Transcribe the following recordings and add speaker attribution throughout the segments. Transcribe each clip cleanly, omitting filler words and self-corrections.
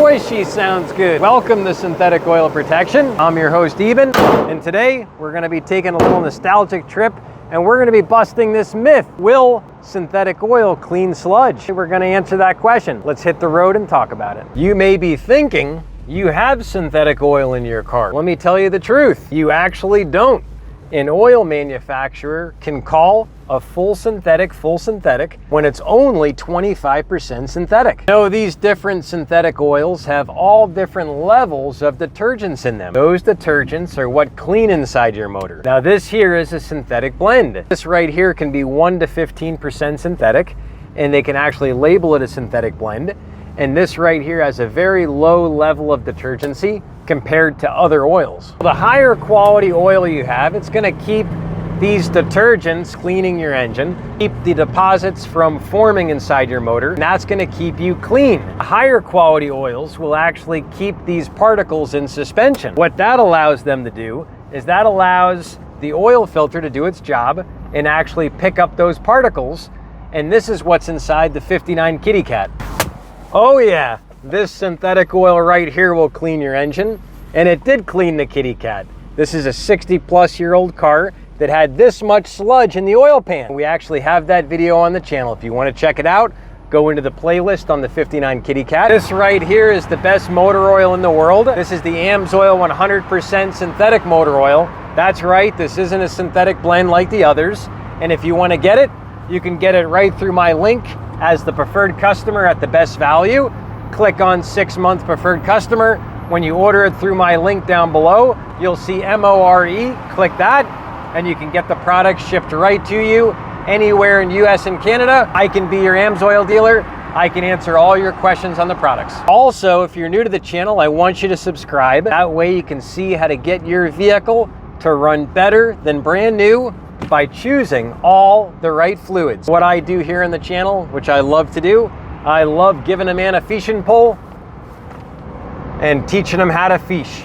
Speaker 1: Boy, she sounds good. Welcome to Synthetic Oil Protection. I'm your host, Eben, and today we're gonna be taking a little nostalgic trip and we're gonna be busting this myth. Will synthetic oil clean sludge? We're gonna answer that question. Let's hit the road and talk about it. You may be thinking you have synthetic oil in your car. Let me tell you the truth. You actually don't. An oil manufacturer can call a full synthetic when it's only 25% synthetic. So these different synthetic oils have all different levels of detergents in them. Those detergents are what clean inside your motor. Now this here is a synthetic blend. This right here can be 1 to 15% synthetic, and they can actually label it a synthetic blend. And this right here has a very low level of detergency compared to other oils. The higher quality oil you have, it's gonna keep these detergents cleaning your engine, keep the deposits from forming inside your motor, and that's gonna keep you clean. Higher quality oils will actually keep these particles in suspension. What that allows them to do is that allows the oil filter to do its job and actually pick up those particles, and this is what's inside the 59 Kitty Cat. Oh yeah, this synthetic oil right here will clean your engine, and it did clean the Kitty Cat. This is a 60-plus-year-old car that had this much sludge in the oil pan. We actually have that video on the channel. If you want to check it out, go into the playlist on the 59 Kitty Cat. This right here is the best motor oil in the world. This is the AMSOIL 100% synthetic motor oil. That's right, this isn't a synthetic blend like the others. And if you want to get it, you can get it right through my link as the preferred customer at the best value. Click on 6-month preferred customer. When you order it through my link down below, you'll see MORE. Click that, and you can get the product shipped right to you anywhere in US and Canada. I can be your AMSOIL dealer. I can answer all your questions on the products. Also, if you're new to the channel, I want you to subscribe. That way you can see how to get your vehicle to run better than brand new by choosing all the right fluids. What I do here on the channel, which I love to do, I love giving a man a fishing pole and teaching him how to fish.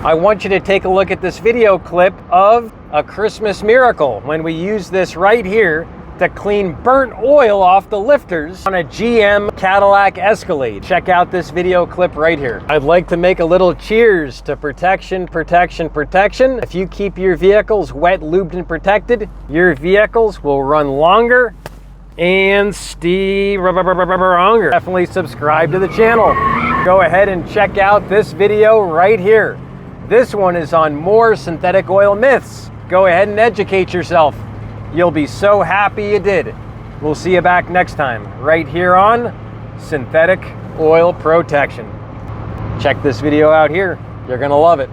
Speaker 1: I want you to take a look at this video clip of a Christmas miracle when we use this right here to clean burnt oil off the lifters on a GM Cadillac Escalade. Check out this video clip right here. I'd like to make a little cheers to protection, protection, protection. If you keep your vehicles wet, lubed, and protected, your vehicles will run longer and stronger. Definitely subscribe to the channel. Go ahead and check out this video right here. This one is on more synthetic oil myths. Go ahead and educate yourself. You'll be so happy you did. We'll see you back next time, right here on Synthetic Oil Protection. Check this video out here. You're gonna love it.